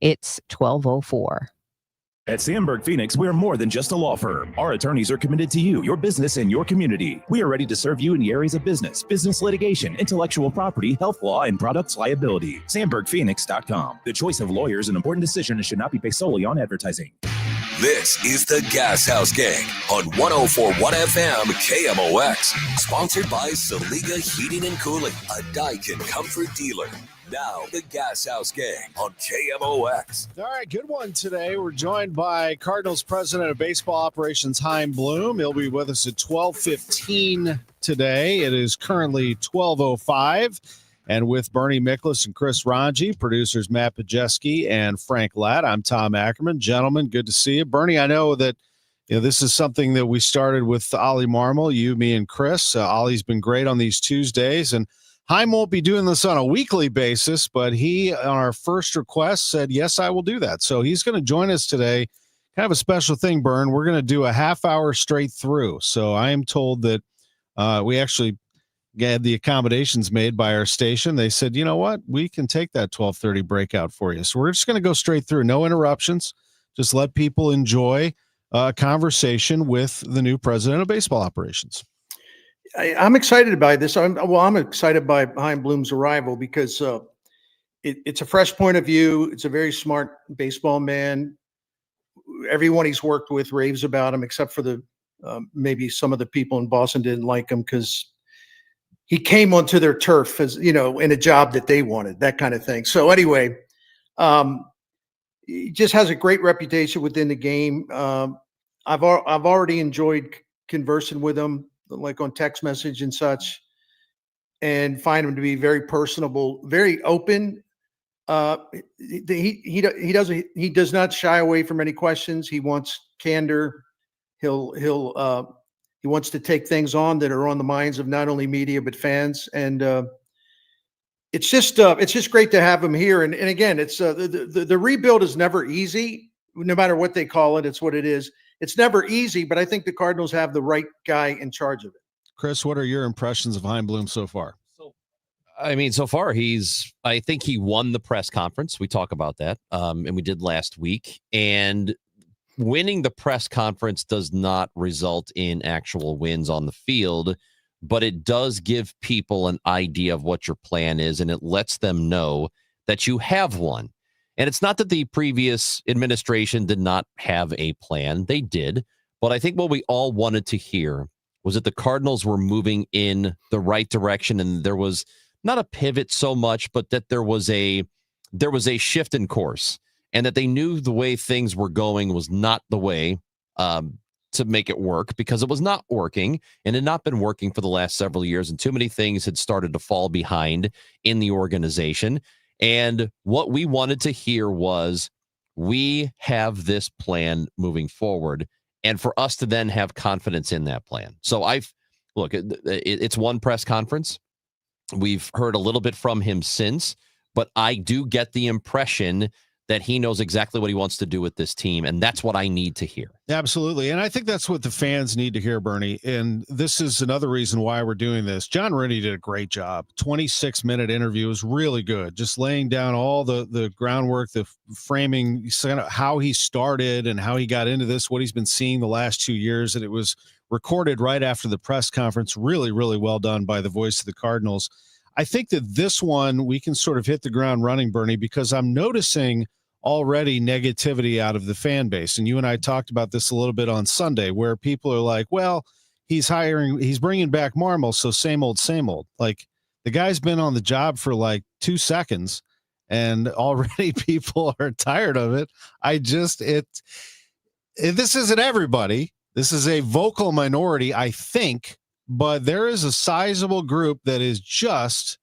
It's 1204. At Sandberg Phoenix, we're more than just a law firm. Our attorneys are committed to you, your business, and your community. We are ready to serve you in the areas of business litigation, intellectual property, health law, and products liability. SandbergPhoenix.com. The choice of lawyer is an important decision and should not be based solely on advertising. This is the Gashouse Gang on 104.1 FM KMOX. Sponsored by Saliga Heating and Cooling, a Daikin comfort dealer. Now, the Gashouse Gang on KMOX. All right, good one today. We're joined by Cardinals President of Baseball Operations, Chaim Bloom. He'll be with us at 12:15 today. It is currently 12:05. And with Bernie Miklas and Chris Ranji, producers Matt Pajeski and Frank Ladd, I'm Tom Ackerman. Gentlemen, good to see you. Bernie, I know that this is something that we started with Ollie Marmol, you, me, and Chris. Ollie's been great on these Tuesdays, and Chaim won't be doing this on a weekly basis, but he, on our first request, said, yes, I will do that. So he's going to join us today. Kind of a special thing, Bern. We're going to do a half hour straight through. So I am told that we actually had the accommodations made by our station. They said, you know what? We can take that 12:30 breakout for you. So we're just going to go straight through. No interruptions. Just let people enjoy a conversation with the new president of baseball operations. I'm excited by this. I'm excited by Chaim Bloom's arrival because it's a fresh point of view. It's a very smart baseball man. Everyone he's worked with raves about him, except for the maybe some of the people in Boston didn't like him because he came onto their turf as in a job that they wanted, that kind of thing. So anyway, he just has a great reputation within the game. I've already enjoyed conversing with him, like on text message and such, and find him to be very personable, very open. He does not shy away from any questions. He wants candor. He wants to take things on that are on the minds of not only media but fans. And it's just great to have him here. And again, it's the rebuild is never easy, no matter what they call it. It's what it is. It's never easy, but I think the Cardinals have the right guy in charge of it. Chris, what are your impressions of Chaim Bloom so far? So far, I think he won the press conference. We talk about that, and we did last week. And winning the press conference does not result in actual wins on the field, but it does give people an idea of what your plan is, and it lets them know that you have one. And it's not that the previous administration did not have a plan. They did. But I think what we all wanted to hear was that the Cardinals were moving in the right direction, and there was not a pivot so much, but that there was a shift in course, and that they knew the way things were going was not the way to make it work, because it was not working and had not been working for the last several years, and too many things had started to fall behind in the organization. And what we wanted to hear was, we have this plan moving forward, and for us to then have confidence in that plan. So it's one press conference. We've heard a little bit from him since, but I do get the impression that he knows exactly what he wants to do with this team, and that's what I need to hear. Absolutely, and I think that's what the fans need to hear, Bernie, and this is another reason why we're doing this. John Rennie did a great job. 26-minute interview was really good, just laying down all the groundwork, the framing, how he started and how he got into this, what he's been seeing the last 2 years, and it was recorded right after the press conference. Really, really well done by the voice of the Cardinals. I think that this one, we can sort of hit the ground running, Bernie, because I'm noticing already negativity out of the fan base. And you and I talked about this a little bit on Sunday, where people are like, well, he's bringing back Marmol, so same old, same old. Like, the guy's been on the job for like 2 seconds, and already people are tired of it. This isn't everybody. This is a vocal minority, I think, but there is a sizable group that is just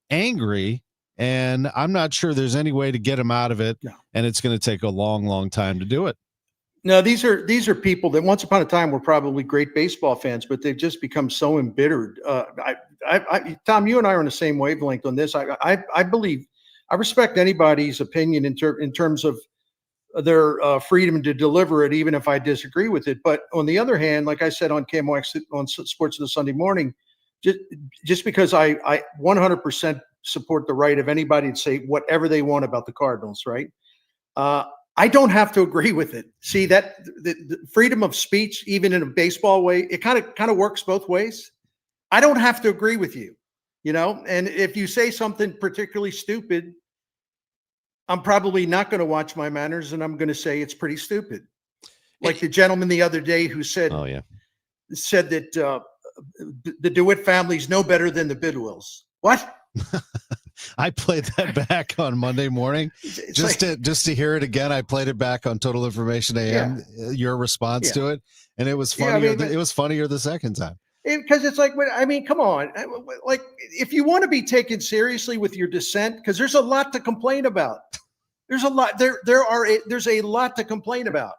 angry, and I'm not sure there's any way to get them out of it. No. And it's going to take a long, long time to do it. No, these are people that once upon a time were probably great baseball fans, but they've just become so embittered. Tom, you and I are on the same wavelength on this. I believe, I respect anybody's opinion in terms of their freedom to deliver it, even if I disagree with it. But on the other hand, like I said on KMOX on Sports of the Sunday Morning, just because I 100% support the right of anybody to say whatever they want about the Cardinals, right? I don't have to agree with it. See, that the freedom of speech, even in a baseball way, it kind of works both ways. I don't have to agree with you, and if you say something particularly stupid, I'm probably not going to watch my manners, and I'm going to say it's pretty stupid. Like the gentleman the other day who said, said that the DeWitt family's no better than the Bidwells. What? I played that back on Monday morning just to hear it again. I played it back on Total Information AM. Your response to it, and it was funnier. It was funnier the second time. Because it's like, come on. Like, if you want to be taken seriously with your dissent, because there's a lot to complain about. There's a lot. There's a lot to complain about.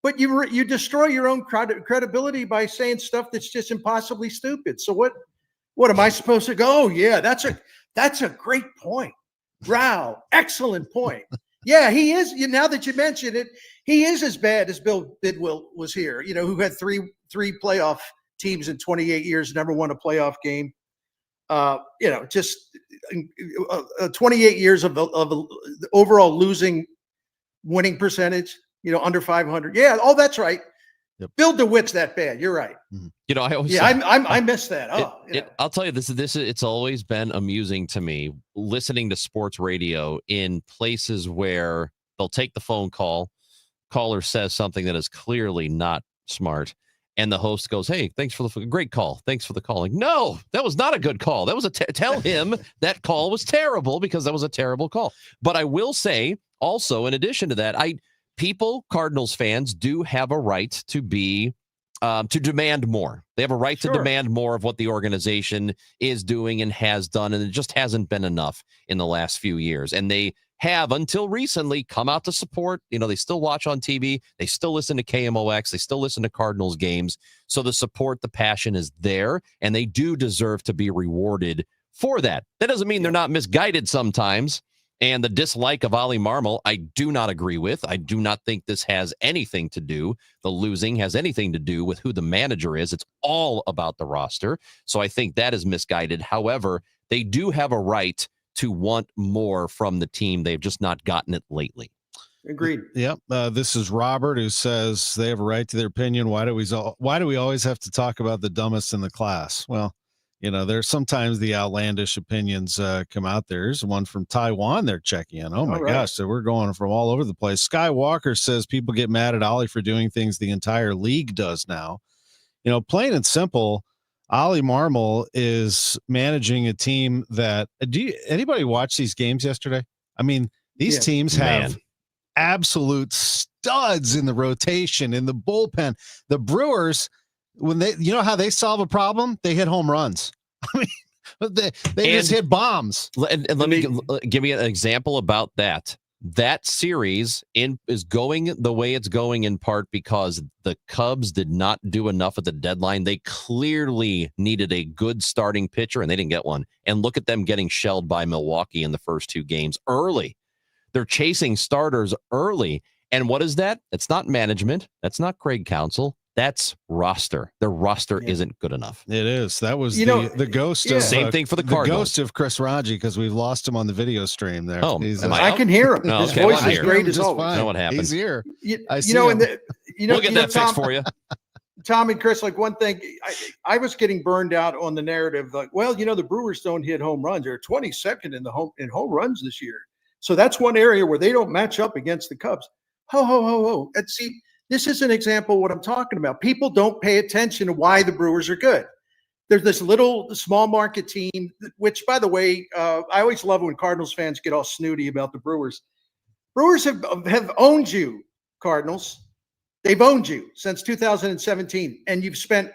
But you destroy your own credibility by saying stuff that's just impossibly stupid. So what am I supposed to go? Oh, yeah, that's a great point. Wow, excellent point. Yeah, he is. Now that you mention it, he is as bad as Bill Bidwell was here. Who had three playoff teams in 28 years, never won a playoff game. Just 28 years of overall winning percentage. Under 500. Yeah. Oh, that's right. Yep. Bill DeWitt's that bad. You're right. I always I miss that. I'll tell you this. It's always been amusing to me listening to sports radio in places where they'll take the phone call. Caller says something that is clearly not smart, and the host goes, "Hey, thanks for the great call. Thanks for the calling." No, that was not a good call. That was tell him that call was terrible because that was a terrible call. But I will say also, in addition to that, Cardinals fans do have a right to be to demand more. They have a right to demand more of what the organization is doing and has done, and it just hasn't been enough in the last few years. And they have, until recently, come out to support. They still watch on TV. They still listen to KMOX. They still listen to Cardinals games. So the support, the passion is there, and they do deserve to be rewarded for that. That doesn't mean they're not misguided sometimes. And the dislike of Ollie Marmol, I do not agree with. I do not think this has anything to do. The losing has anything to do with who the manager is. It's all about the roster. So I think that is misguided. However, they do have a right to want more from the team. They've just not gotten it lately. Agreed. Yep. This is Robert, who says they have a right to their opinion. Why do we always have to talk about the dumbest in the class? Well, there's sometimes the outlandish opinions come out. There's one from Taiwan they're checking in. Oh, my gosh. So we're going from all over the place. Skywalker says people get mad at Ollie for doing things the entire league does now. Plain and simple, Ollie Marmol is managing a team that anybody watch these games yesterday? I mean, these teams have absolute studs in the rotation, in the bullpen. The Brewers, when they, how they solve a problem, they hit home runs. I mean, they just hit bombs. And let me give me an example about that. That series is going the way it's going in part because the Cubs did not do enough at the deadline. They clearly needed a good starting pitcher, and they didn't get one. And look at them getting shelled by Milwaukee in the first two games early. They're chasing starters early. And what is that? It's not management. That's not Craig Counsell. That's roster. Their roster isn't good enough. It is. That was the ghost of same thing for the Cardinals. The ghost of Chris Raji, because we've lost him on the video stream there. Oh, I can hear him. No, his voice is great as always. I know what happened. He's here. We'll get that fixed for you. Tom and Chris, like one thing, I was getting burned out on the narrative. Like, well, the Brewers don't hit home runs. They're 22nd in home runs this year. So that's one area where they don't match up against the Cubs. Ho. And see, this is an example of what I'm talking about. People don't pay attention to why the Brewers are good. There's this little small market team, which, by the way, I always love when Cardinals fans get all snooty about the Brewers. Brewers have owned you, Cardinals. They've owned you since 2017, and you've spent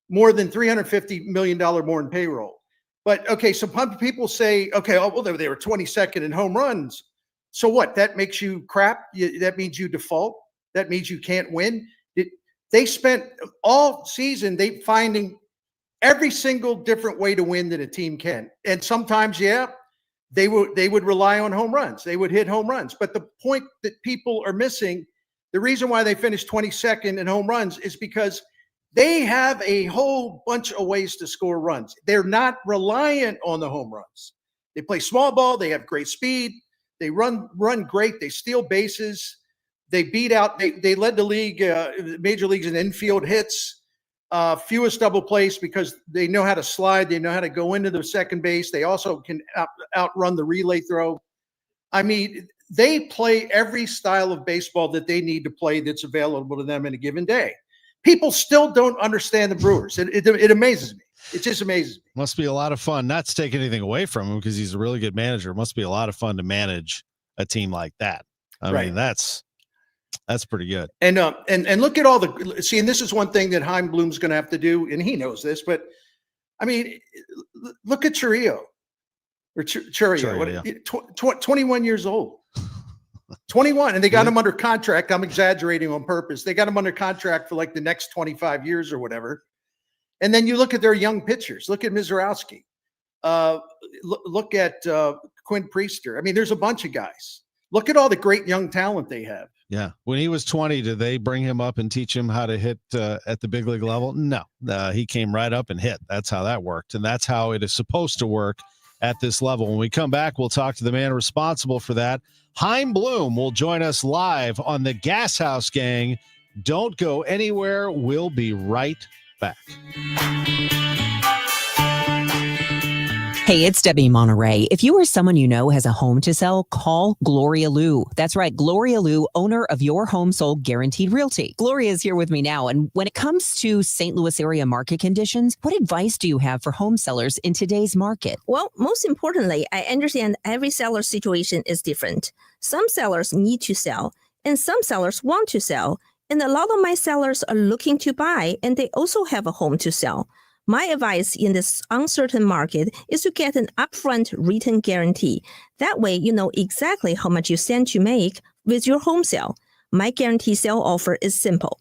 more than $350 million more in payroll. But, okay, so people say, okay, well, they were 22nd in home runs. So what? That makes you crap? That means you default? That means you can't win? They spent all season finding every single different way to win that a team can. And sometimes, they would rely on home runs. They would hit home runs. But the point that people are missing, the reason why they finished 22nd in home runs is because they have a whole bunch of ways to score runs. They're not reliant on the home runs. They play small ball. They have great speed. They run great. They steal bases. They beat out. They led the league, major leagues in infield hits, fewest double plays because they know how to slide. They know how to go into the second base. They also can outrun the relay throw. I mean, they play every style of baseball that they need to play that's available to them in a given day. People still don't understand the Brewers. It amazes me. It just amazes me. Must be a lot of fun. Not to take anything away from him because he's a really good manager. It must be a lot of fun to manage a team like that. I mean, that's pretty good. And look at all the see. And this is one thing that Chaim Bloom's going to have to do, and he knows this. But I mean, look at Churrio. 21 years old. 21, and they got him under contract. I'm exaggerating on purpose. They got him under contract for like the next 25 years or whatever. And then you look at their young pitchers. Look at Mizorowski. Look at Quinn Priester. I mean, there's a bunch of guys. Look at all the great young talent they have. Yeah. When he was 20, did they bring him up and teach him how to hit at the big league level? No. He came right up and hit. That's how that worked. And that's how it is supposed to work at this level. When we come back, we'll talk to the man responsible for that. Chaim Bloom will join us live on the Gashouse Gang. Don't go anywhere. We'll be right back. Hey, it's Debbie Monterey. If you or someone you know has a home to sell, call Gloria Lou. That's right, Gloria Lou, owner of Your Home Sold Guaranteed Realty. Gloria is here with me now. And when it comes to St. Louis area market conditions, what advice do you have for home sellers in today's market? Well, most importantly, I understand every seller's situation is different. Some sellers need to sell, and some sellers want to sell. And a lot of my sellers are looking to buy, and they also have a home to sell. My advice in this uncertain market is to get an upfront written guarantee. That way, you know exactly how much you stand to make with your home sale. My guarantee sale offer is simple.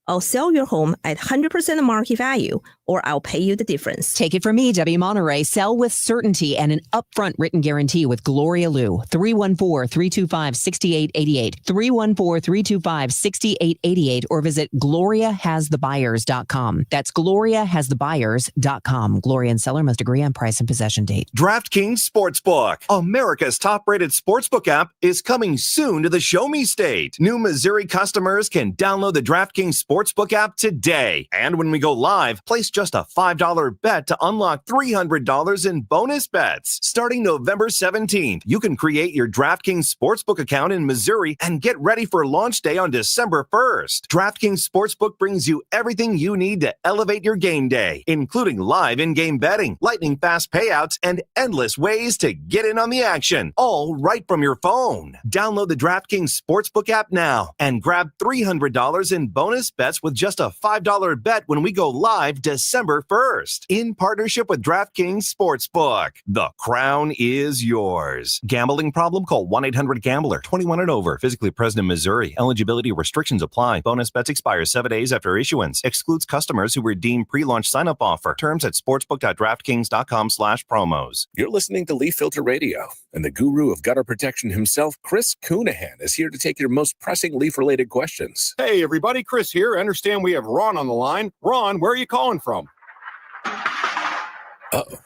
I'll sell your home at 100% of market value, or I'll pay you the difference. Take it from me, Debbie Monterey. Sell with certainty and an upfront written guarantee with Gloria Lou. 314-325-6888. 314-325-6888 or visit GloriaHasTheBuyers.com. That's GloriaHasTheBuyers.com. Gloria and seller must agree on price and possession date. DraftKings Sportsbook, America's top-rated sportsbook app, is coming soon to the Show Me State. New Missouri customers can download the DraftKings Sportsbook app today. And when we go live, place just a $5 bet to unlock $300 in bonus bets. Starting November 17th, you can create your DraftKings Sportsbook account in Missouri and get ready for launch day on December 1st. DraftKings Sportsbook brings you everything you need to elevate your game day, including live in-game betting, lightning fast payouts, and endless ways to get in on the action, all right from your phone. Download the DraftKings Sportsbook app now and grab $300 in bonus bets with just a $5 bet when we go live December 1st. In partnership with DraftKings Sportsbook, the crown is yours. Gambling problem? Call 1-800-GAMBLER. 21 and over. Physically present in Missouri. Eligibility restrictions apply. Bonus bets expire 7 days after issuance. Excludes customers who redeem pre-launch sign-up offer. Terms at sportsbook.draftkings.com/promos. You're listening to Leaf Filter Radio, and the guru of gutter protection himself, Chris Coonahan, is here to take your most pressing leaf-related questions. Hey, everybody, Chris here. I understand we have Ron on the line. Ron, where are you calling from? Uh-oh.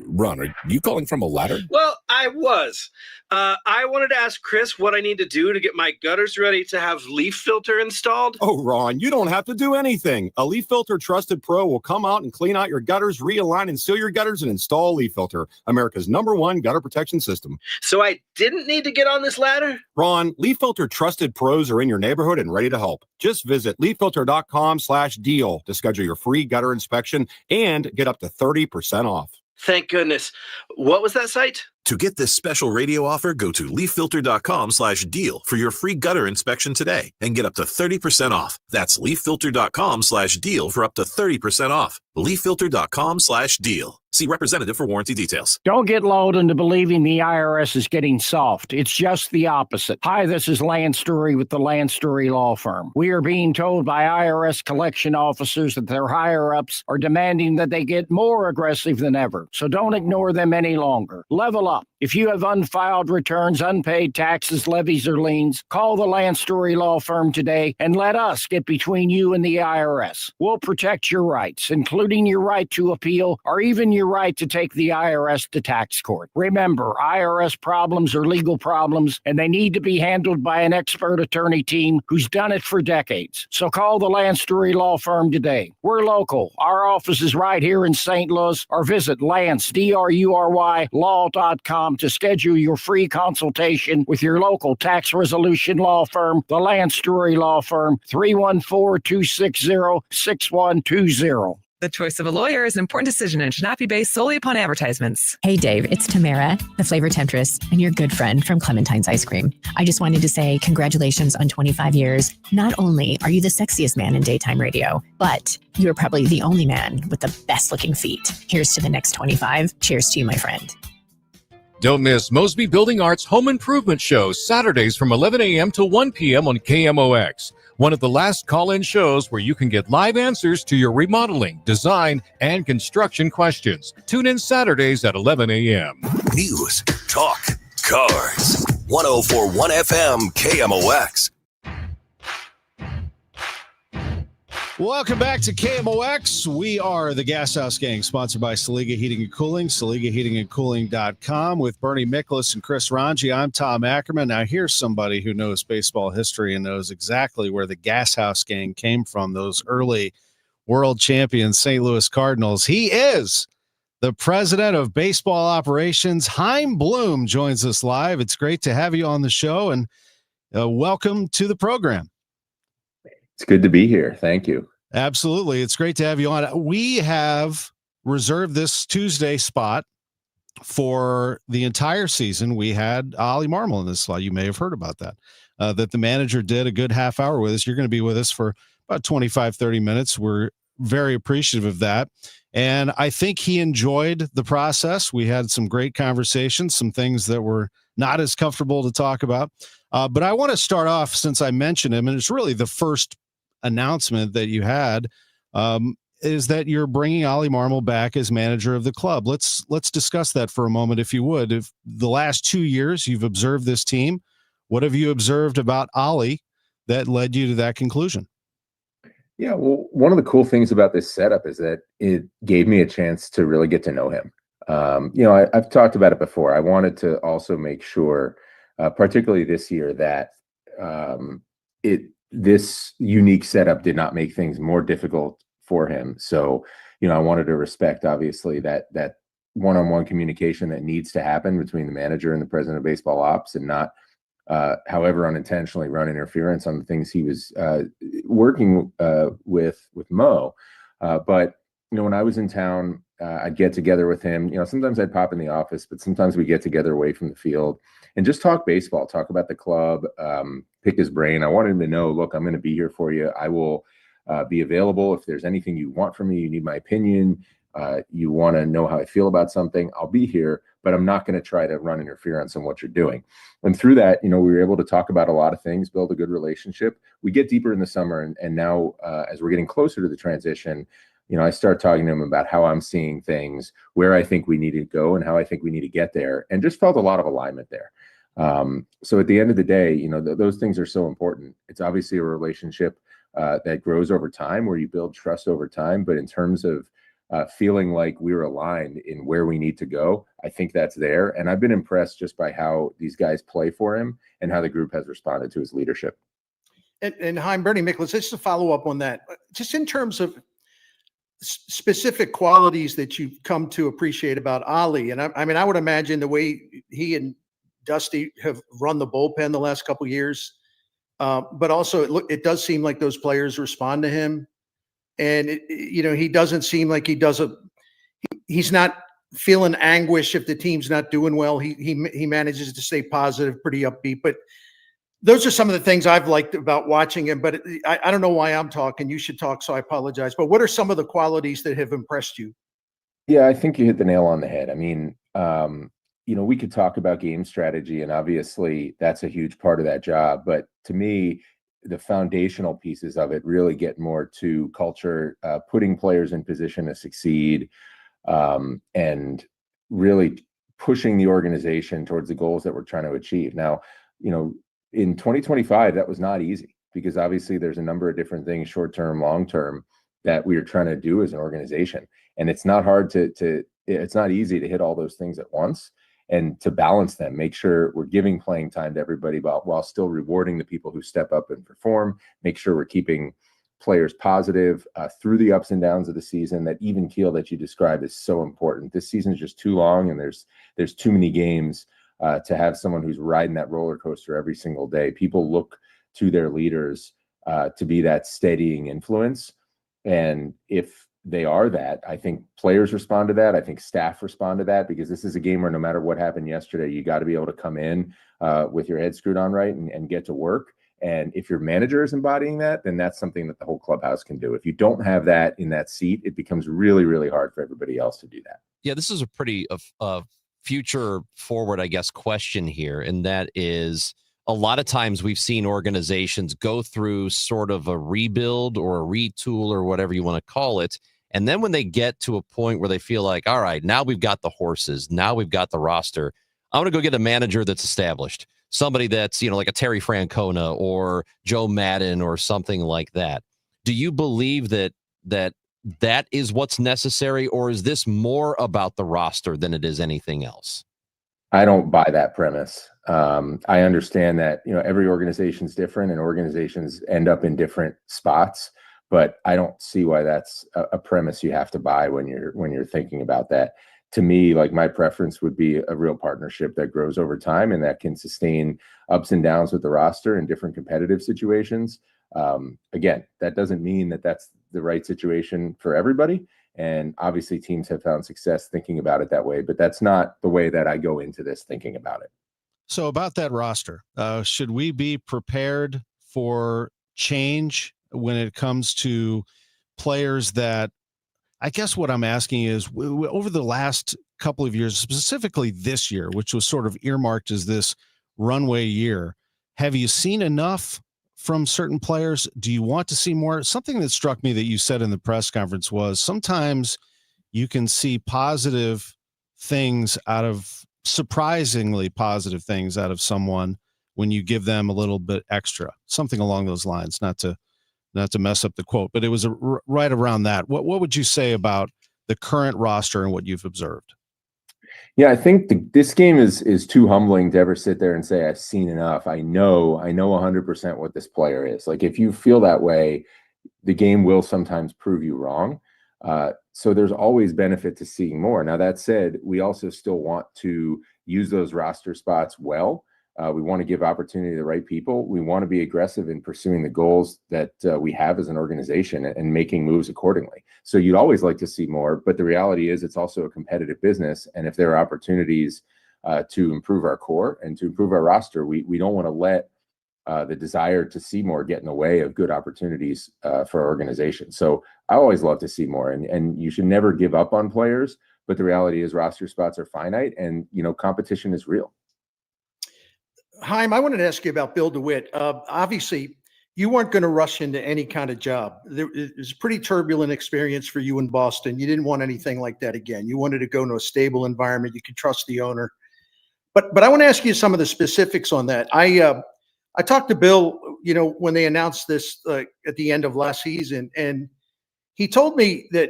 Ron, are you calling from a ladder? Well, I was. I wanted to ask Chris what I need to do to get my gutters ready to have leaf filter installed. Oh, Ron, you don't have to do anything. A Leaf Filter Trusted Pro will come out and clean out your gutters, realign and seal your gutters, and install a Leaf Filter, America's #1 gutter protection system. So I didn't need to get on this ladder? Ron, Leaf Filter Trusted Pros are in your neighborhood and ready to help. Just visit leaffilter.com/deal to schedule your free gutter inspection and get up to 30% off. Thank goodness. What was that site? To get this special radio offer, go to leaffilter.com/deal for your free gutter inspection today and get up to 30% off. That's leaffilter.com/deal for up to 30% off. leaffilter.com/deal. See representative for warranty details. Don't get lulled into believing the IRS is getting soft. It's just the opposite. Hi, this is Lance Story with the Lance Story Law Firm. We are being told by IRS collection officers that their higher-ups are demanding that they get more aggressive than ever. So don't ignore them any longer. Level up. If you have unfiled returns, unpaid taxes, levies, or liens, call the Land Story Law Firm today and let us get between you and the IRS. We'll protect your rights, including your right to appeal or even your right to take the IRS to tax court. Remember, IRS problems are legal problems, and they need to be handled by an expert attorney team who's done it for decades. So call the Land Story Law Firm today. We're local. Our office is right here in St. Louis, or visit Lance, DRURY, law.com to schedule your free consultation with your local tax resolution law firm, the Land Story Law Firm, 314-260-6120. The choice of a lawyer is an important decision and should not be based solely upon advertisements. Hey, Dave, it's Tamara, the flavor temptress, and your good friend from Clementine's Ice Cream. I just wanted to say congratulations on 25 years. Not only are you the sexiest man in daytime radio, but you're probably the only man with the best looking feet. Here's to the next 25. Cheers to you, my friend. Don't miss Mosby Building Arts Home Improvement Shows Saturdays from 11 a.m. to 1 p.m. on KMOX. One of the last call-in shows where you can get live answers to your remodeling, design, and construction questions. Tune in Saturdays at 11 a.m. News, talk, cars. 104.1 FM KMOX. Welcome back to KMOX. We are the Gashouse Gang, sponsored by Saliga Heating and Cooling, SaligaHeatingandCooling.com, with Bernie Miklasz and Chris Ranji. I'm Tom Ackerman. Now, here's somebody who knows baseball history and knows exactly where the Gashouse Gang came from, those early world champion St. Louis Cardinals. He is the president of baseball operations. Chaim Bloom joins us live. It's great to have you on the show, and welcome to the program. It's good to be here. Thank you. Absolutely. It's great to have you on. We have reserved this Tuesday spot for the entire season. We had Ollie Marmol in this slot. You may have heard about that, that the manager did a good half hour with us. You're going to be with us for about 25, 30 minutes. We're very appreciative of that. And I think he enjoyed the process. We had some great conversations, some things that were not as comfortable to talk about. But I want to start off, since I mentioned him, and it's really the first announcement that you had, is that you're bringing Ollie Marmol back as manager of the club. Let's discuss that for a moment, if you would. If the last 2 years you've observed this team, what have you observed about Ollie that led you to that conclusion? Yeah, well, one of the cool things about this setup is that it gave me a chance to really get to know him. I've talked about it before. I wanted to also make sure, particularly this year, that this unique setup did not make things more difficult for him. So, I wanted to respect, obviously, that one-on-one communication that needs to happen between the manager and the president of baseball ops, and not, however unintentionally, run interference on the things he was working with Mo. But, when I was in town, I'd get together with him. Sometimes I'd pop in the office, but sometimes we get together away from the field and just talk baseball, talk about the club, pick his brain. I wanted him to know, look, I'm going to be here for you. I will be available. If there's anything you want from me, you need my opinion, you want to know how I feel about something, I'll be here, but I'm not going to try to run interference on what you're doing. And through that, we were able to talk about a lot of things, build a good relationship. We get deeper in the summer, and now as we're getting closer to the transition, I start talking to him about how I'm seeing things, where I think we need to go, and how I think we need to get there, and just felt a lot of alignment there. So at the end of the day, those things are so important. It's obviously a relationship that grows over time, where you build trust over time. But in terms of feeling like we're aligned in where we need to go, I think that's there. And I've been impressed just by how these guys play for him and how the group has responded to his leadership. And Chaim, Bernie Miklasz, just to follow up on that, just in terms of specific qualities that you've come to appreciate about Ollie. And I would imagine the way he and Dusty have run the bullpen the last couple of years, but also it does seem like those players respond to him, and he doesn't seem like he's not feeling anguish if the team's not doing well. He manages to stay positive, pretty upbeat. But those are some of the things I've liked about watching him. But I don't know why I'm talking. You should talk, so I apologize. But what are some of the qualities that have impressed you? Yeah, I think you hit the nail on the head. I mean, we could talk about game strategy, and obviously that's a huge part of that job. But to me, the foundational pieces of it really get more to culture, putting players in position to succeed, and really pushing the organization towards the goals that we're trying to achieve. Now, in 2025, that was not easy because obviously there's a number of different things, short-term, long-term, that we are trying to do as an organization. And it's not hard it's not easy to hit all those things at once and to balance them, make sure we're giving playing time to everybody while still rewarding the people who step up and perform, make sure we're keeping players positive through the ups and downs of the season. That even keel that you described is so important. This season is just too long, and there's too many games to have someone who's riding that roller coaster every single day. People look to their leaders to be that steadying influence. And if they are that, I think players respond to that. I think staff respond to that, because this is a game where no matter what happened yesterday, you got to be able to come in with your head screwed on right and get to work. And if your manager is embodying that, then that's something that the whole clubhouse can do. If you don't have that in that seat, it becomes really, really hard for everybody else to do that. Yeah, this is a pretty future forward, I guess, question here. And that is, a lot of times we've seen organizations go through sort of a rebuild or a retool or whatever you want to call it. And then when they get to a point where they feel like, all right, now we've got the horses, now we've got the roster, I'm going to go get a manager that's established. Somebody that's, like a Terry Francona or Joe Madden or something like that. Do you believe that is what's necessary, or is this more about the roster than it is anything else? I don't buy that premise. I understand that, every organization's different and organizations end up in different spots, but I don't see why that's a premise you have to buy when you're thinking about that. To me, like, my preference would be a real partnership that grows over time and that can sustain ups and downs with the roster in different competitive situations. Again, that doesn't mean that that's the right situation for everybody. And obviously teams have found success thinking about it that way, but that's not the way that I go into this thinking about it. So about that roster, should we be prepared for change when it comes to players that, I guess what I'm asking is, over the last couple of years, specifically this year, which was sort of earmarked as this runway year, have you seen enough from certain players? Do you want to see more? Something that struck me that you said in the press conference was sometimes you can see surprisingly positive things out of someone when you give them a little bit extra, something along those lines, not to mess up the quote, but it was right around that. What would you say about the current roster and what you've observed? Yeah, I think this game is too humbling to ever sit there and say, I've seen enough. I know 100% what this player is. Like, if you feel that way, the game will sometimes prove you wrong. So there's always benefit to seeing more. Now, that said, we also still want to use those roster spots well. We want to give opportunity to the right people. We want to be aggressive in pursuing the goals that we have as an organization and making moves accordingly. So you'd always like to see more, but the reality is it's also a competitive business. And if there are opportunities to improve our core and to improve our roster, we don't want to let the desire to see more get in the way of good opportunities for our organization. So I always love to see more, and you should never give up on players. But the reality is roster spots are finite, and competition is real. Chaim, I wanted to ask you about Bill DeWitt. Obviously, you weren't going to rush into any kind of job. It was a pretty turbulent experience for you in Boston. You didn't want anything like that again. You wanted to go into a stable environment. You could trust the owner. But I want to ask you some of the specifics on that. I talked to Bill, when they announced this at the end of last season, and he told me that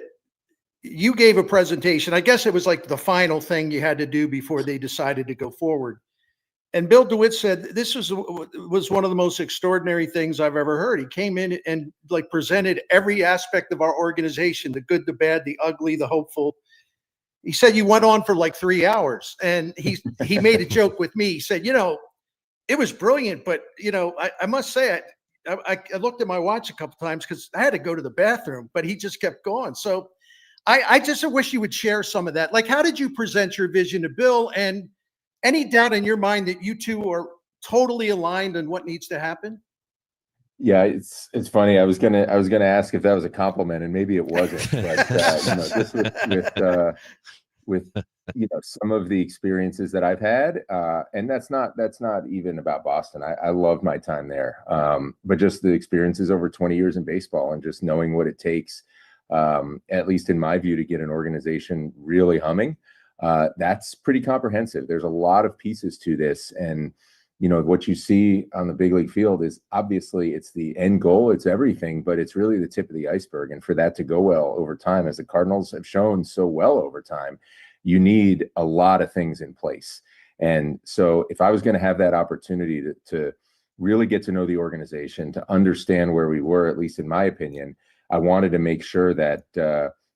you gave a presentation. I guess it was like the final thing you had to do before they decided to go forward. And Bill DeWitt said, this was one of the most extraordinary things I've ever heard. He came in and presented every aspect of our organization, the good, the bad, the ugly, the hopeful. He said you went on for 3 hours, and he made a joke with me. He said, it was brilliant, but I must say, I looked at my watch a couple times because I had to go to the bathroom, but he just kept going. So I just wish you would share some of that. How did you present your vision to Bill, and any doubt in your mind that you two are totally aligned on what needs to happen? Yeah, it's funny. I was gonna ask if that was a compliment, and maybe it wasn't. But just with some of the experiences that I've had, and that's not even about Boston. I love my time there, but just the experiences over 20 years in baseball, and just knowing what it takes, at least in my view, to get an organization really humming. That's pretty comprehensive. There's a lot of pieces to this. And, what you see on the big league field is obviously it's the end goal, it's everything, but it's really the tip of the iceberg. And for that to go well over time, as the Cardinals have shown so well over time, you need a lot of things in place. And so if I was going to have that opportunity to really get to know the organization, to understand where we were, at least in my opinion, I wanted to make sure that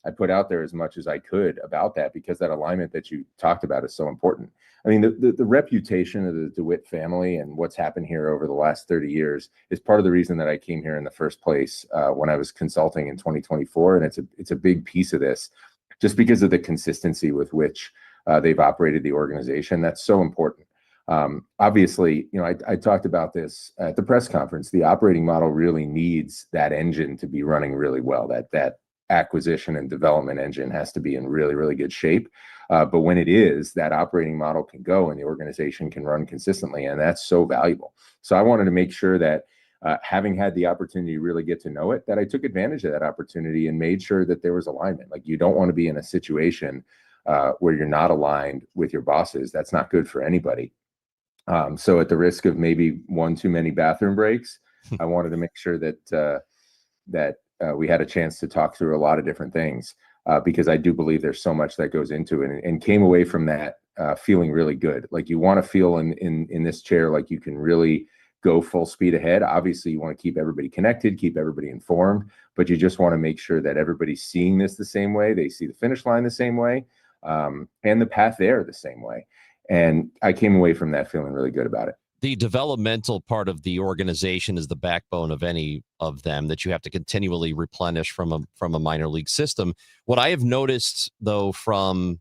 I put out there as much as I could about that, because that alignment that you talked about is so important. I mean, the reputation of the DeWitt family and what's happened here over the last 30 years is part of the reason that I came here in the first place when I was consulting in 2024. And it's a big piece of this, just because of the consistency with which they've operated the organization. That's so important. Obviously, I talked about this at the press conference. The operating model really needs that engine to be running really well. That acquisition and development engine has to be in really, really good shape. But when it is, that operating model can go and the organization can run consistently. And that's so valuable. So I wanted to make sure that having had the opportunity to really get to know it, that I took advantage of that opportunity and made sure that there was alignment. Like, you don't want to be in a situation where you're not aligned with your bosses. That's not good for anybody. So at the risk of maybe one too many bathroom breaks, I wanted to make sure that we had a chance to talk through a lot of different things, because I do believe there's so much that goes into it, and came away from that feeling really good. Like, you want to feel in this chair like you can really go full speed ahead. Obviously, you want to keep everybody connected, keep everybody informed, but you just want to make sure that everybody's seeing this the same way. They see the finish line the same way, and the path there the same way. And I came away from that feeling really good about it. The developmental part of the organization is the backbone of any of them that you have to continually replenish from a minor league system. What I have noticed, though, from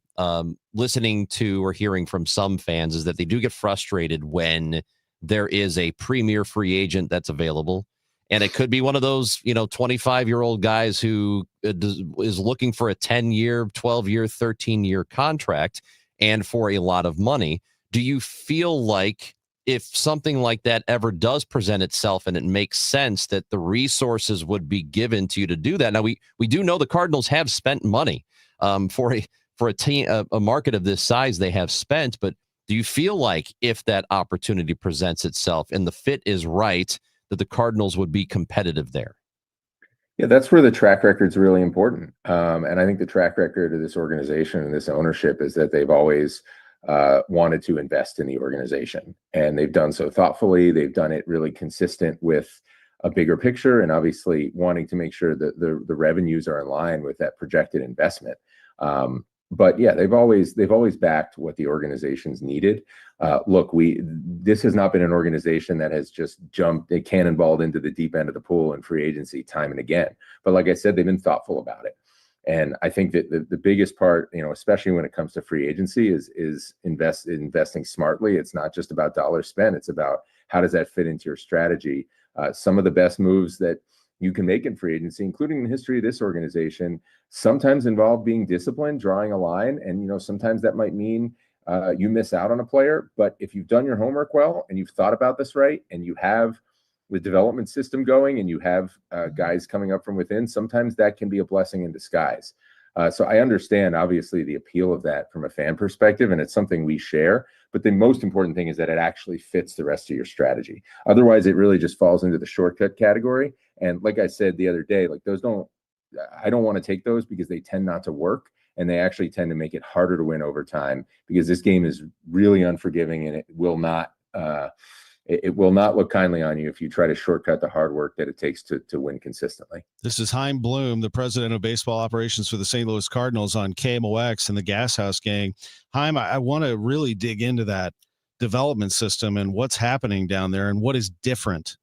listening to or hearing from some fans, is that they do get frustrated when there is a premier free agent that's available. And it could be one of those, 25-year-old guys who is looking for a 10-year, 12-year, 13-year contract, and for a lot of money. Do you feel like if something like that ever does present itself and it makes sense, that the resources would be given to you to do that? Now, we do know the Cardinals have spent money for a team, a market of this size. They have spent, but do you feel like if that opportunity presents itself and the fit is right, that the Cardinals would be competitive there? Yeah, that's where the track record is really important. And I think the track record of this organization and this ownership is that they've always wanted to invest in the organization, and they've done so thoughtfully. They've done it really consistent with a bigger picture, and obviously wanting to make sure that the revenues are in line with that projected investment. But yeah, they've always backed what the organization's needed. Look, this has not been an organization that has just jumped, they cannonballed into the deep end of the pool in free agency time and again. But like I said, they've been thoughtful about it. And I think that the biggest part, especially when it comes to free agency, is investing smartly. It's not just about dollars spent. It's about how does that fit into your strategy. Some of the best moves that you can make in free agency, including in the history of this organization, sometimes involve being disciplined, drawing a line. And, sometimes that might mean you miss out on a player. But if you've done your homework well and you've thought about this right, and you have the development system going, and you have guys coming up from within, sometimes that can be a blessing in disguise. So I understand, obviously, the appeal of that from a fan perspective, and it's something we share. But the most important thing is that it actually fits the rest of your strategy. Otherwise, it really just falls into the shortcut category. And like I said the other day, I don't want to take those, because they tend not to work, and they actually tend to make it harder to win over time, because this game is really unforgiving, and it will not look kindly on you if you try to shortcut the hard work that it takes to win consistently. This is Chaim Bloom, the president of baseball operations for the St. Louis Cardinals, on KMOX and the Gashouse Gang. Chaim, I want to really dig into that development system and what's happening down there and what is different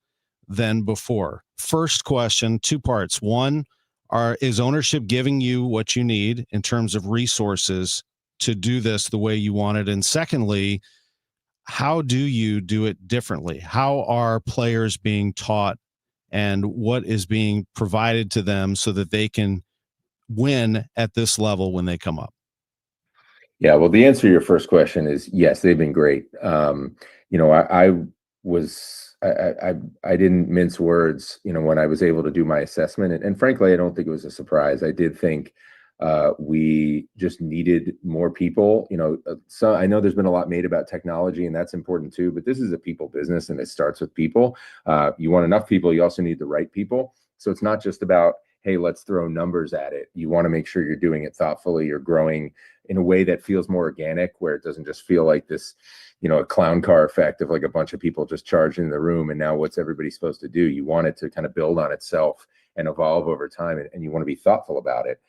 than before. First question, two parts. One, is ownership giving you what you need in terms of resources to do this the way you want it? And secondly, how do you do it differently? How are players being taught, and what is being provided to them so that they can win at this level when they come up? Yeah, well, the answer to your first question is yes, they've been great. I didn't mince words, when I was able to do my assessment, and frankly, I don't think it was a surprise. I did think We just needed more people. So I know there's been a lot made about technology, and that's important too, but this is a people business, and it starts with people. You want enough people, you also need the right people. So it's not just about, hey, let's throw numbers at it. You want to make sure you're doing it thoughtfully. You're growing in a way that feels more organic, where it doesn't just feel like this, a clown car effect of like a bunch of people just charged in the room. And now what's everybody supposed to do? You want it to kind of build on itself and evolve over time, and you want to be thoughtful about it.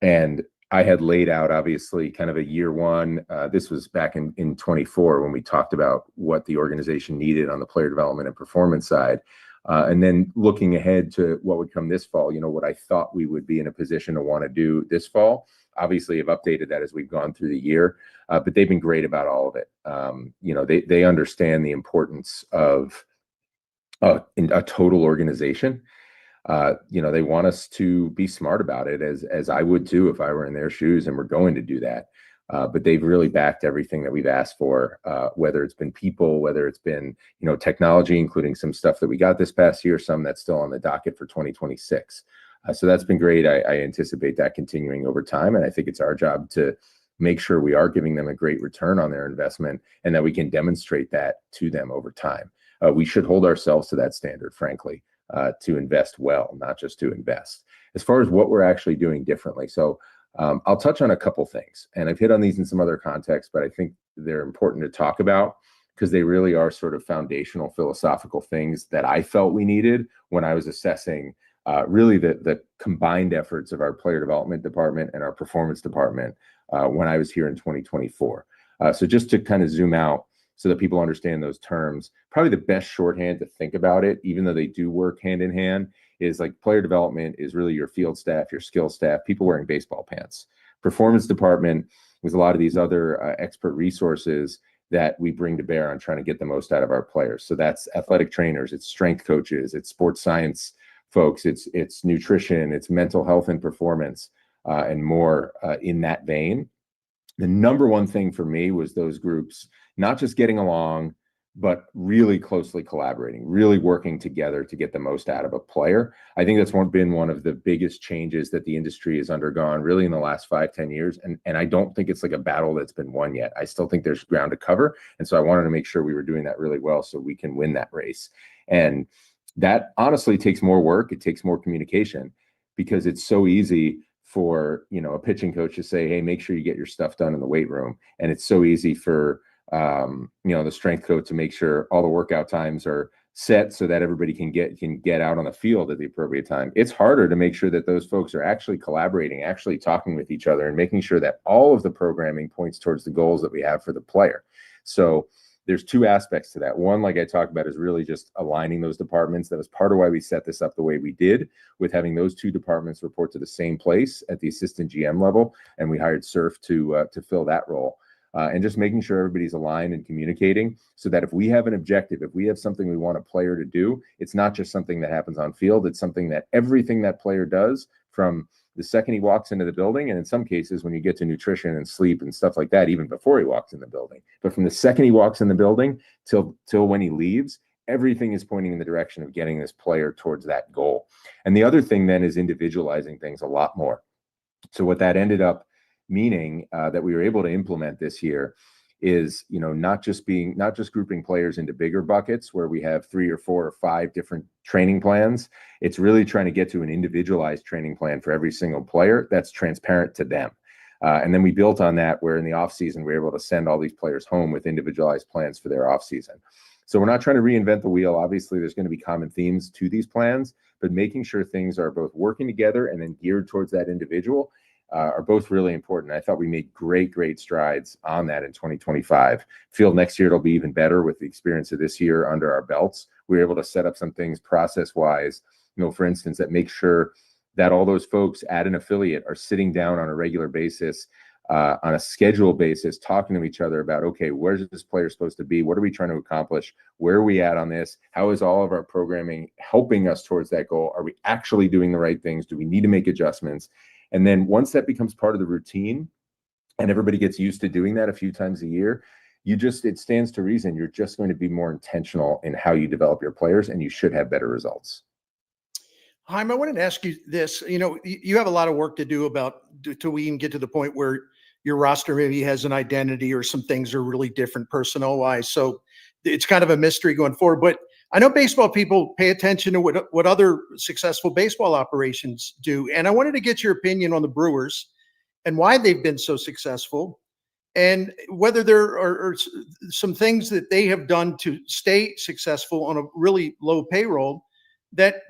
And I had laid out, obviously, kind of a year one. This was back in 24 when we talked about what the organization needed on the player development and performance side. And then looking ahead to what would come this fall, what I thought we would be in a position to want to do this fall. Obviously, I've updated that as we've gone through the year, but they've been great about all of it. They understand the importance of a total organization. They want us to be smart about it, as I would too if I were in their shoes, and we're going to do that. But they've really backed everything that we've asked for, whether it's been people, whether it's been, technology, including some stuff that we got this past year, some that's still on the docket for 2026. So that's been great. I anticipate that continuing over time. And I think it's our job to make sure we are giving them a great return on their investment, and that we can demonstrate that to them over time. We should hold ourselves to that standard, frankly, to invest well, not just to invest. As far as what we're actually doing differently. So I'll touch on a couple things, and I've hit on these in some other contexts, but I think they're important to talk about because they really are sort of foundational philosophical things that I felt we needed when I was assessing really the combined efforts of our player development department and our performance department when I was here in 2024. So just to kind of zoom out so that people understand those terms, probably the best shorthand to think about it, even though they do work hand in hand, is like player development is really your field staff, your skill staff, people wearing baseball pants. Performance department was a lot of these other expert resources that we bring to bear on trying to get the most out of our players. So that's athletic trainers, it's strength coaches, it's sports science folks, it's nutrition, it's mental health and performance, and more in that vein. The number one thing for me was those groups not just getting along, but really closely collaborating, really working together to get the most out of a player. I think that's been one of the biggest changes that the industry has undergone really in the last 5-10 years. And I don't think it's like a battle that's been won yet. I still think there's ground to cover. And so I wanted to make sure we were doing that really well so we can win that race. And that honestly takes more work. It takes more communication, because it's so easy for, a pitching coach to say, hey, make sure you get your stuff done in the weight room. And it's so easy for, the strength coach to make sure all the workout times are set so that everybody can get out on the field at the appropriate time. It's harder to make sure that those folks are actually collaborating, actually talking with each other, and making sure that all of the programming points towards the goals that we have for the player. So there's two aspects to that. One, like I talked about, is really just aligning those departments. That was part of why we set this up the way we did, with having those two departments report to the same place at the assistant GM level. And we hired Surf to fill that role. And just making sure everybody's aligned and communicating, so that if we have an objective, if we have something we want a player to do, it's not just something that happens on field. It's something that everything that player does, from the second he walks into the building, and in some cases when you get to nutrition and sleep and stuff like that, even before he walks in the building, but from the second he walks in the building till when he leaves, everything is pointing in the direction of getting this player towards that goal. And the other thing then is individualizing things a lot more. So what that ended up meaning that we were able to implement this year is, not just grouping players into bigger buckets where we have 3 or 4 or 5 different training plans. It's really trying to get to an individualized training plan for every single player that's transparent to them. And then we built on that, where in the off season, we're able to send all these players home with individualized plans for their off season. So we're not trying to reinvent the wheel. Obviously, there's going to be common themes to these plans, but making sure things are both working together and then geared towards that individual are both really important. I thought we made great strides on that in 2025. Feel next year it'll be even better with the experience of this year under our belts. We were able to set up some things process-wise, for instance, that make sure that all those folks at an affiliate are sitting down on a regular basis, on a schedule basis, talking to each other about, okay, where's this player supposed to be? What are we trying to accomplish? Where are we at on this? How is all of our programming helping us towards that goal? Are we actually doing the right things? Do we need to make adjustments? And then once that becomes part of the routine and everybody gets used to doing that a few times a year, it stands to reason you're just going to be more intentional in how you develop your players, and you should have better results. Chaim, I wanted to ask you this. You have a lot of work to do till we even get to the point where your roster maybe has an identity or some things are really different personnel wise. So it's kind of a mystery going forward. But I know baseball people pay attention to what other successful baseball operations do. And I wanted to get your opinion on the Brewers and why they've been so successful, and whether there are some things that they have done to stay successful on a really low payroll that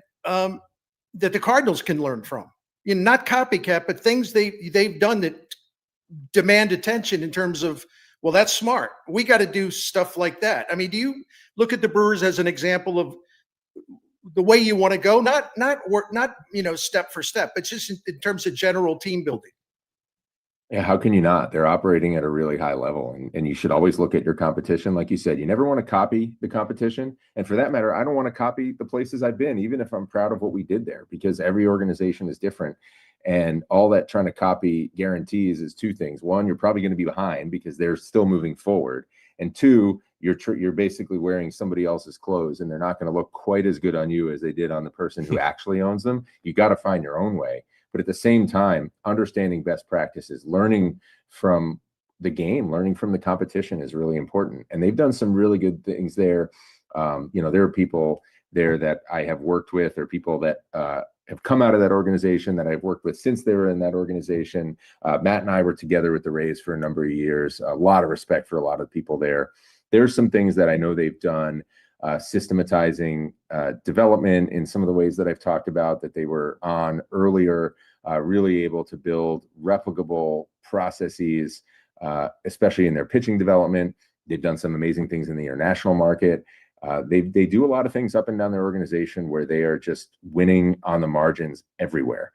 that the Cardinals can learn from. Not copycat, but things they've done that demand attention in terms of, well, that's smart. We got to do stuff like that. I mean, do you look at the Brewers as an example of the way you want to go? Not step for step, but just in terms of general team building. Yeah, how can you not? They're operating at a really high level, and you should always look at your competition. Like you said, you never want to copy the competition. And for that matter, I don't want to copy the places I've been, even if I'm proud of what we did there, because every organization is different. And all that trying to copy guarantees is two things. One, you're probably going to be behind because they're still moving forward. And two, you're basically wearing somebody else's clothes, and they're not going to look quite as good on you as they did on the person who actually owns them. You got to find your own way. But at the same time, understanding best practices, learning from the game, learning from the competition is really important. And they've done some really good things there. There are people there that I have worked with, or people that have come out of that organization that I've worked with since they were in that organization. Matt and I were together with the Rays for a number of years. A lot of respect for a lot of people there. There's some things that I know they've done, systematizing development in some of the ways that I've talked about that they were on earlier, really able to build replicable processes, especially in their pitching development. They've done some amazing things in the international market. They do a lot of things up and down their organization where they are just winning on the margins everywhere.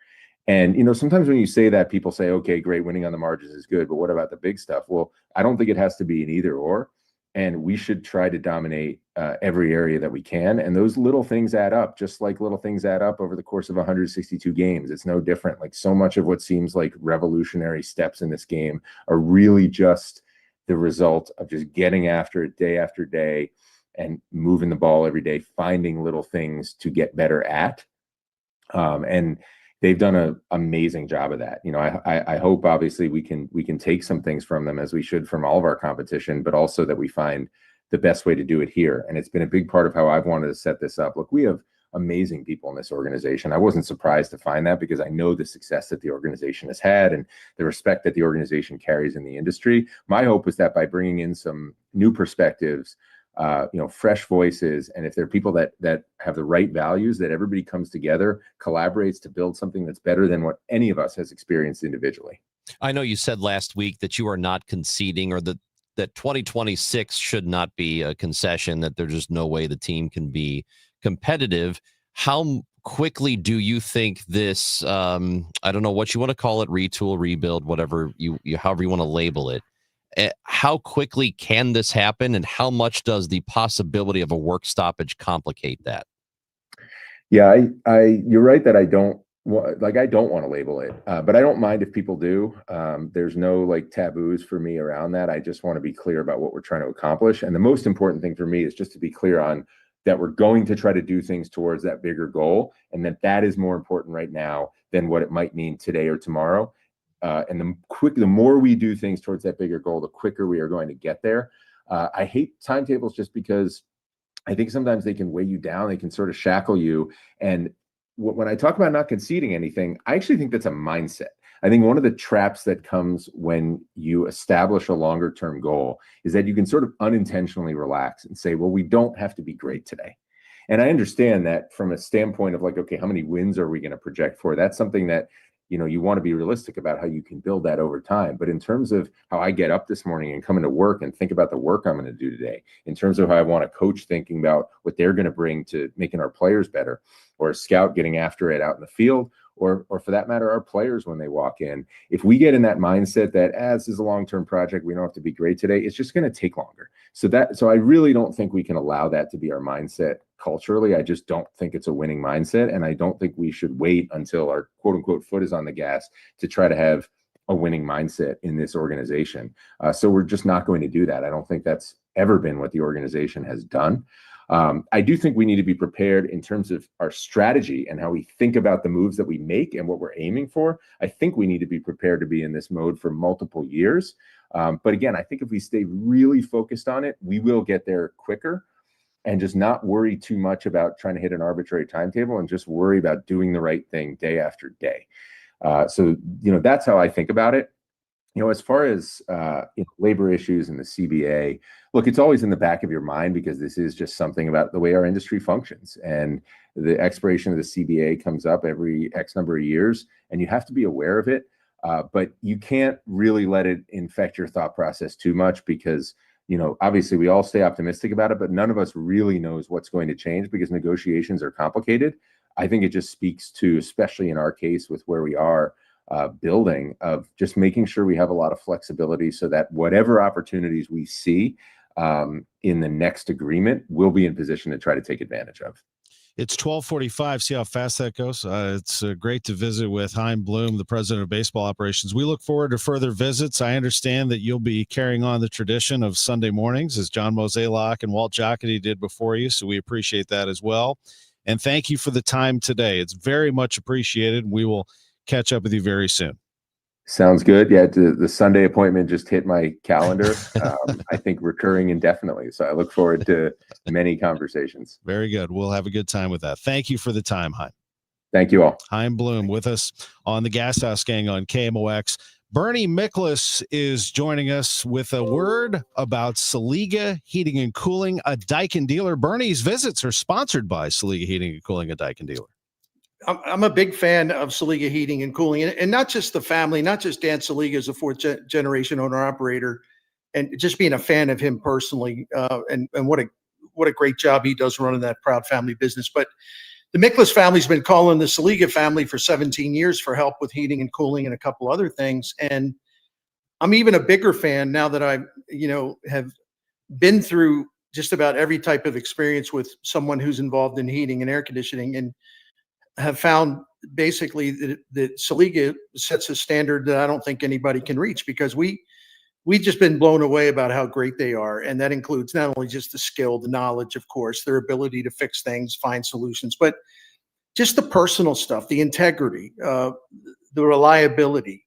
And, sometimes when you say that, people say, okay, great, winning on the margins is good, but what about the big stuff? Well, I don't think it has to be an either or. And we should try to dominate every area that we can. And those little things add up, just like little things add up over the course of 162 games. It's no different. Like, so much of what seems like revolutionary steps in this game are really just the result of just getting after it day after day and moving the ball every day, finding little things to get better at. And they've done an amazing job of that. I hope obviously we can take some things from them, as we should from all of our competition, but also that we find the best way to do it here. And it's been a big part of how I've wanted to set this up. Look, we have amazing people in this organization. I wasn't surprised to find that, because I know the success that the organization has had and the respect that the organization carries in the industry. My hope is that by bringing in some new perspectives, fresh voices, and if there are people that have the right values, that everybody comes together, collaborates to build something that's better than what any of us has experienced individually. I know you said last week that you are not conceding, or that 2026 should not be a concession, that there's just no way the team can be competitive. How quickly do you think this, I don't know what you want to call it, retool, rebuild, whatever you however you want to label it, how quickly can this happen, and how much does the possibility of a work stoppage complicate that? Yeah, you're right that I don't want to label it, but I don't mind if people do. There's no taboos for me around that. I just want to be clear about what we're trying to accomplish. And the most important thing for me is just to be clear on that we're going to try to do things towards that bigger goal, and that is more important right now than what it might mean today or tomorrow. And the more we do things towards that bigger goal, the quicker we are going to get there. I hate timetables just because I think sometimes they can weigh you down. They can sort of shackle you. And when I talk about not conceding anything, I actually think that's a mindset. I think one of the traps that comes when you establish a longer term goal is that you can sort of unintentionally relax and say, well, we don't have to be great today. And I understand that from a standpoint of okay, how many wins are we going to project for? That's something that you want to be realistic about how you can build that over time. But in terms of how I get up this morning and come into work and think about the work I'm going to do today, in terms of how I want a coach thinking about what they're going to bring to making our players better, or a scout getting after it out in the field, or for that matter, our players when they walk in. If we get in that mindset that this is a long-term project, we don't have to be great today, it's just going to take longer. So I really don't think we can allow that to be our mindset culturally. I just don't think it's a winning mindset. And I don't think we should wait until our quote unquote foot is on the gas to try to have a winning mindset in this organization. So we're just not going to do that. I don't think that's ever been what the organization has done. I do think we need to be prepared in terms of our strategy and how we think about the moves that we make and what we're aiming for. I think we need to be prepared to be in this mode for multiple years. But again, I think if we stay really focused on it, we will get there quicker, and just not worry too much about trying to hit an arbitrary timetable and just worry about doing the right thing day after day. So, that's how I think about it. As far as labor issues and the CBA, look, it's always in the back of your mind because this is just something about the way our industry functions. And the expiration of the CBA comes up every X number of years, and you have to be aware of it. But you can't really let it infect your thought process too much because, obviously we all stay optimistic about it, but none of us really knows what's going to change because negotiations are complicated. I think it just speaks to, especially in our case with where we are, building, of just making sure we have a lot of flexibility so that whatever opportunities we see in the next agreement, we'll be in position to try to take advantage of. It's 12:45. See how fast that goes. It's great to visit with Chaim Bloom, the president of baseball operations. We look forward to further visits. I understand that you'll be carrying on the tradition of Sunday mornings as John Mozeliak and Walt Jocketty did before you, so we appreciate that as well. And thank you for the time today. It's very much appreciated. We will catch up with you very soon. Sounds good. Yeah, the Sunday appointment just hit my calendar. I think recurring indefinitely. So I look forward to many conversations. Very good. We'll have a good time with that. Thank you for the time, Chaim. Thank you all. Chaim Bloom with us on the Gashouse Gang on KMOX. Bernie Miklas is joining us with a word about Saliga Heating and Cooling, a Daikin dealer. Bernie's visits are sponsored by Saliga Heating and Cooling, a Daikin dealer. I'm a big fan of Saliga Heating and Cooling, and not just the family, not just Dan Saliga as a fourth generation owner operator, and just being a fan of him personally, and what a great job he does running that proud family business. But the Miklas family's been calling the Saliga family for 17 years for help with heating and cooling and a couple other things. And I'm even a bigger fan now that I, have been through just about every type of experience with someone who's involved in heating and air conditioning, and have found basically that Saliga sets a standard that I don't think anybody can reach, because we've just been blown away about how great they are. And that includes not only just the skill, the knowledge, of course, their ability to fix things, find solutions, but just the personal stuff, the integrity, the reliability.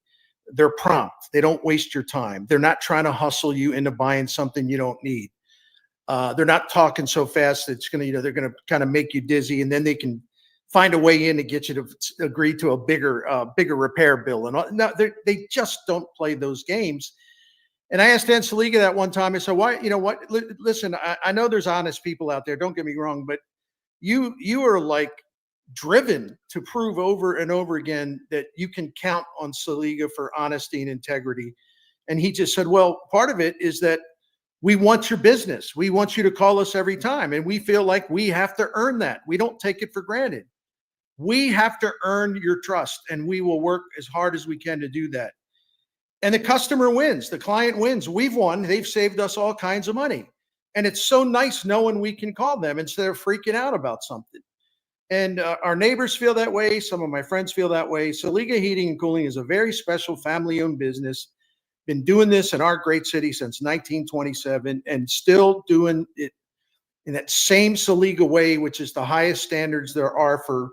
They're prompt. They don't waste your time. They're not trying to hustle you into buying something you don't need. They're not talking so fast that it's going to, they're going to kind of make you dizzy, and then they can find a way in to get you to agree to a bigger repair bill. And no, they just don't play those games. And I asked Dan Saliga that one time. I said, why, listen, I know there's honest people out there. Don't get me wrong, but you are like driven to prove over and over again that you can count on Saliga for honesty and integrity. And he just said, well, part of it is that we want your business. We want you to call us every time. And we feel like we have to earn that. We don't take it for granted. We have to earn your trust, and we will work as hard as we can to do that. And the customer wins. The client wins. We've won. They've saved us all kinds of money. And it's so nice knowing we can call them instead of freaking out about something. And our neighbors feel that way. Some of my friends feel that way. Saliga Heating and Cooling is a very special family-owned business. Been doing this in our great city since 1927, and still doing it in that same Saliga way, which is the highest standards there are for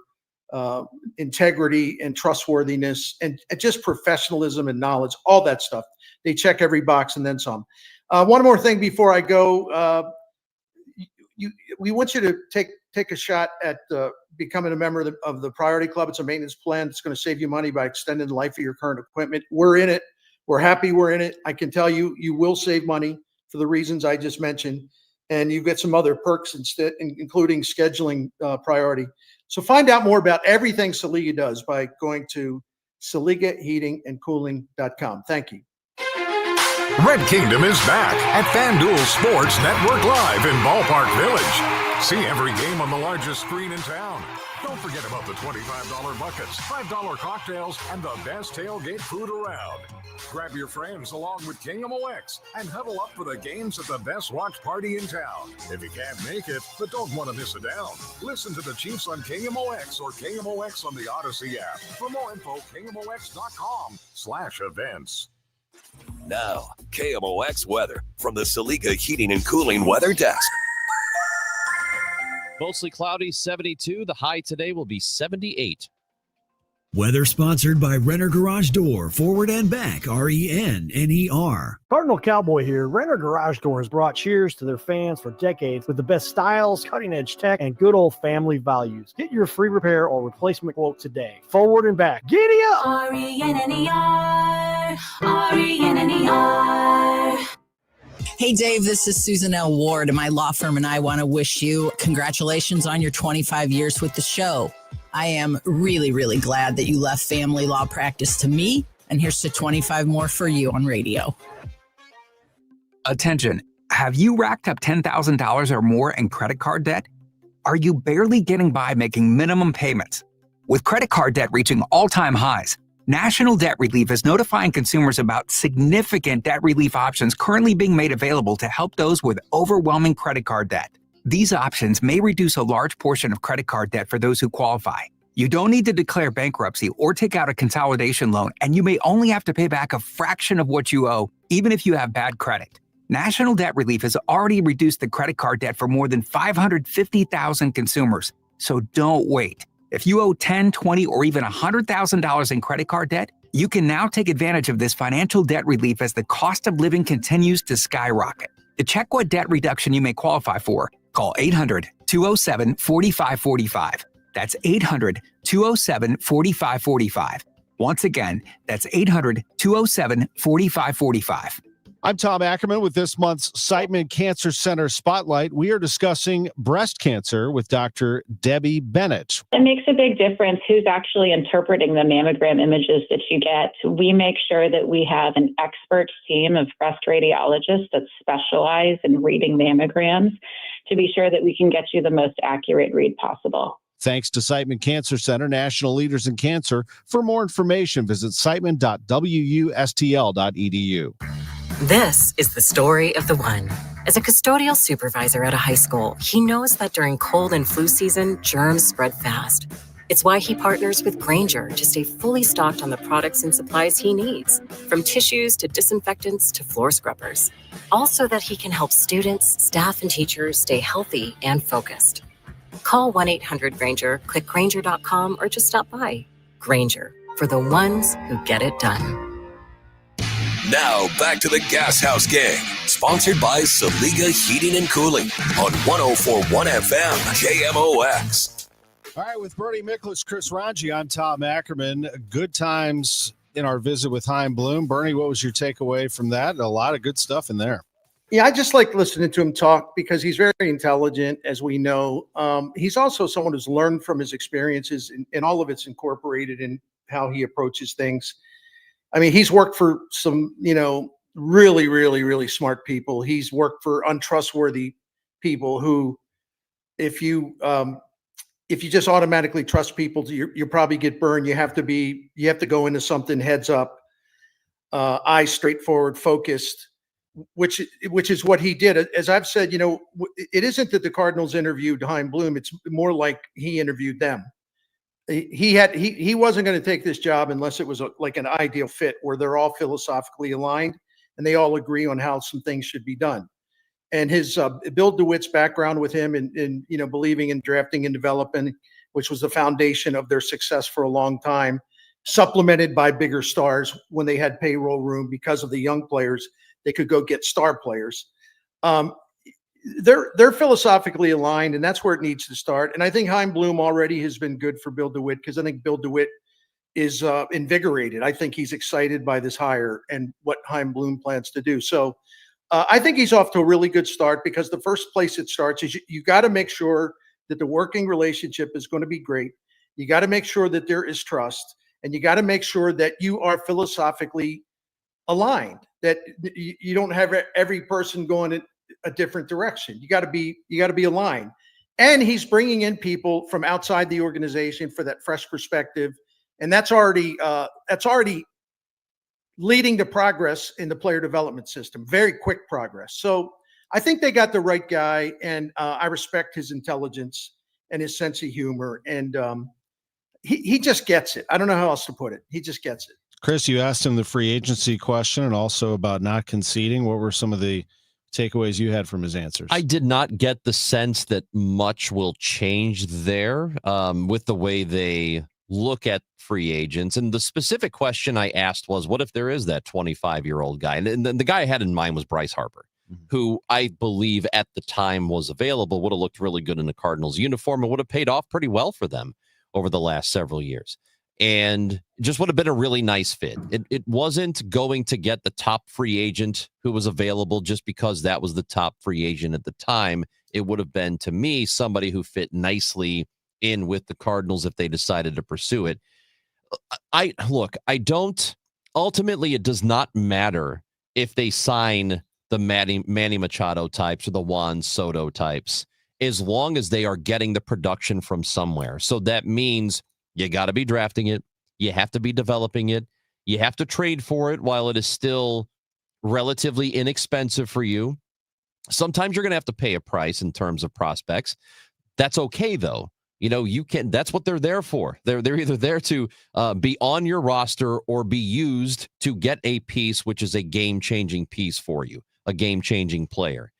integrity and trustworthiness and just professionalism and knowledge, all that stuff. They check every box and then some. One more thing before I go. We want you to take a shot at becoming a member of the Priority Club. It's a maintenance plan that's going to save you money by extending the life of your current equipment. We're in it. We're happy we're in it. I can tell you, you will save money for the reasons I just mentioned. And you get some other perks instead, including scheduling priority. So find out more about everything Saliga does by going to SaligaHeatingandCooling.com. Thank you. Red Kingdom is back at FanDuel Sports Network Live in Ballpark Village. See every game on the largest screen in town. Don't forget about the $25 buckets, $5 cocktails, and the best tailgate food around. Grab your friends along with KMOX and huddle up for the games at the best watch party in town. If you can't make it, but don't want to miss it down, listen to the Chiefs on KMOX or KMOX on the Odyssey app. For more info, KMOX.com/events. Now, KMOX weather from the Saliga Heating and Cooling Weather Desk. Mostly cloudy, 72. The high today will be 78. Weather sponsored by Renner Garage Door, forward and back, RENNER. Cardinal Cowboy here. Renner Garage Door has brought cheers to their fans for decades with the best styles, cutting-edge tech, and good old family values. Get your free repair or replacement quote today. Forward and back. Giddy up! RENNER, RENNER. Hey, Dave, this is Susan L. Ward, and my law firm and I want to wish you congratulations on your 25 years with the show. I am really, really glad that you left family law practice to me, and here's to 25 more for you on radio. Attention, have you racked up $10,000 or more in credit card debt? Are you barely getting by making minimum payments? With credit card debt reaching all-time highs, National Debt Relief is notifying consumers about significant debt relief options currently being made available to help those with overwhelming credit card debt. These options may reduce a large portion of credit card debt for those who qualify. You don't need to declare bankruptcy or take out a consolidation loan, and you may only have to pay back a fraction of what you owe, even if you have bad credit. National Debt Relief has already reduced the credit card debt for more than 550,000 consumers. So don't wait. If you owe $10, $20, or even $100,000 in credit card debt, you can now take advantage of this financial debt relief as the cost of living continues to skyrocket. To check what debt reduction you may qualify for, call 800-207-4545. That's 800-207-4545. Once again, that's 800-207-4545. I'm Tom Ackerman with this month's Siteman Cancer Center Spotlight. We are discussing breast cancer with Dr. Debbie Bennett. It makes a big difference who's actually interpreting the mammogram images that you get. We make sure that we have an expert team of breast radiologists that specialize in reading mammograms to be sure that we can get you the most accurate read possible. Thanks to Siteman Cancer Center, national leaders in cancer. For more information, visit siteman.wustl.edu. This is the story of the one. As a custodial supervisor at a high school, he knows that during cold and flu season, germs spread fast. It's why he partners with Grainger to stay fully stocked on the products and supplies he needs, from tissues to disinfectants to floor scrubbers. All so that he can help students, staff, and teachers stay healthy and focused. Call 1-800-GRAINGER, click Grainger.com, or just stop by. Grainger, for the ones who get it done. Now, back to the Gas House Gang, sponsored by Saliga Heating and Cooling on 104.1 FM KMOX. All right, with Bernie Miklasz, Chris Ranji, I'm Tom Ackerman. Good times in our visit with Chaim Bloom. Bernie, what was your takeaway from that? A lot of good stuff in there. Yeah, I just like listening to him talk because he's very intelligent, as we know. He's also someone who's learned from his experiences, and all of it's incorporated in how he approaches things. I mean, he's worked for some, really, really, really smart people. He's worked for untrustworthy people who, if you just automatically trust people, you probably get burned. You have to go into something heads up, eyes straightforward, focused, which is what he did. As I've said, it isn't that the Cardinals interviewed Chaim Bloom. It's more like he interviewed them. He wasn't going to take this job unless it was like an ideal fit where they're all philosophically aligned and they all agree on how some things should be done. And his Bill DeWitt's background with him in believing in drafting and development, which was the foundation of their success for a long time, supplemented by bigger stars when they had payroll room because of the young players, they could go get star players. They're philosophically aligned, and that's where it needs to start. And I think Chaim Bloom already has been good for Bill DeWitt because I think Bill DeWitt is invigorated. I think he's excited by this hire and what Chaim Bloom plans to do. So I think he's off to a really good start because the first place it starts is you got to make sure that the working relationship is going to be great. You got to make sure that there is trust, and you got to make sure that you are philosophically aligned, that you don't have every person going in a different direction. You got to be aligned. And he's bringing in people from outside the organization for that fresh perspective. And that's already leading to progress in the player development system, very quick progress. So I think they got the right guy, and I respect his intelligence and his sense of humor. And he just gets it. I don't know how else to put it. He just gets it. Chris, you asked him the free agency question and also about not conceding. What were some of the takeaways you had from his answers? I did not get the sense that much will change there with the way they look at free agents. And the specific question I asked was, what if there is that 25-year-old guy? And the guy I had in mind was Bryce Harper, who I believe at the time was available, would have looked really good in the Cardinals uniform and would have paid off pretty well for them over the last several years. And just would have been a really nice fit. It wasn't going to get the top free agent who was available just because that was the top free agent at the time. It would have been, to me, somebody who fit nicely in with the Cardinals if they decided to pursue it. Ultimately, it does not matter if they sign the Manny Machado types or the Juan Soto types, as long as they are getting the production from somewhere. So that means you got to be drafting it. You have to be developing it. You have to trade for it while it is still relatively inexpensive for you. Sometimes you're going to have to pay a price in terms of prospects. That's okay, though. That's what they're there for. They're either there to be on your roster or be used to get a piece, which is a game-changing piece for you, a game-changing player.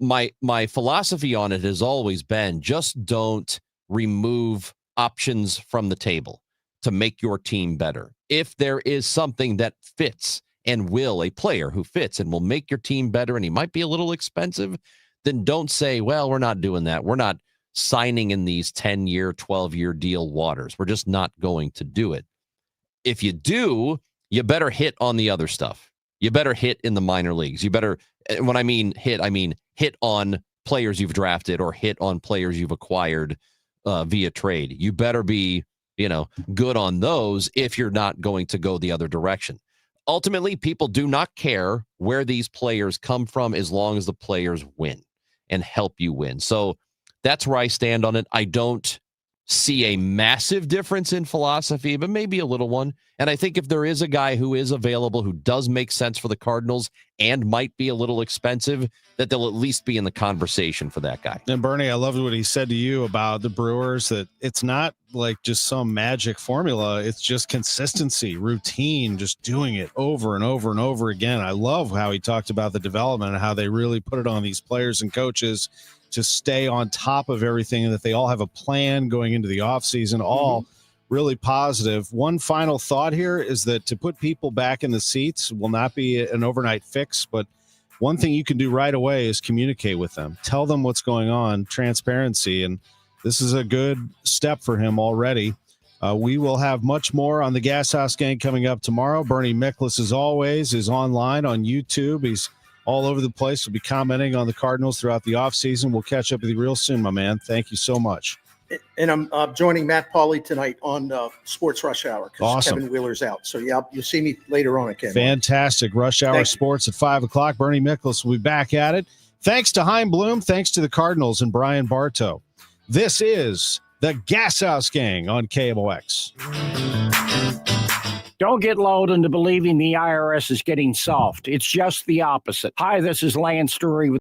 My philosophy on it has always been, just don't remove options from the table to make your team better. If there is something that fits and a player who fits and will make your team better, and he might be a little expensive, then don't say, well, we're not doing that. We're not signing in these 10-year, 12-year deal waters. We're just not going to do it. If you do, you better hit on the other stuff. You better hit in the minor leagues. You better, when I mean hit on players you've drafted or hit on players you've acquired via trade. You better be, good on those if you're not going to go the other direction. Ultimately, people do not care where these players come from as long as the players win and help you win. So that's where I stand on it. I don't see a massive difference in philosophy, but maybe a little one. And I think if there is a guy who is available, who does make sense for the Cardinals and might be a little expensive, that they'll at least be in the conversation for that guy. And Bernie, I loved what he said to you about the Brewers, that it's not like just some magic formula. It's just consistency, routine, just doing it over and over and over again. I love how he talked about the development and how they really put it on these players and coaches to stay on top of everything, and that they all have a plan going into the offseason, all really positive. One final thought here is that to put people back in the seats will not be an overnight fix, but one thing you can do right away is communicate with them. Tell them what's going on, transparency, and this is a good step for him already. We will have much more on the Gashouse Gang coming up tomorrow. Bernie Miklasz, as always, is online on YouTube. He's all over the place. We'll be commenting on the Cardinals throughout the offseason. We'll catch up with you real soon, my man. Thank you so much. And I'm joining Matt Pauley tonight on Sports Rush Hour because awesome. Kevin Wheeler's out. So, yeah, you'll see me later on again. Fantastic. Rush Hour Sports at 5 o'clock. Bernie Miklasz will be back at it. Thanks to Chaim Bloom. Thanks to the Cardinals and Brian Bartow. This is the Gashouse Gang on KMOX. Don't get lulled into believing the IRS is getting soft. It's just the opposite. Hi, this is Lance Story with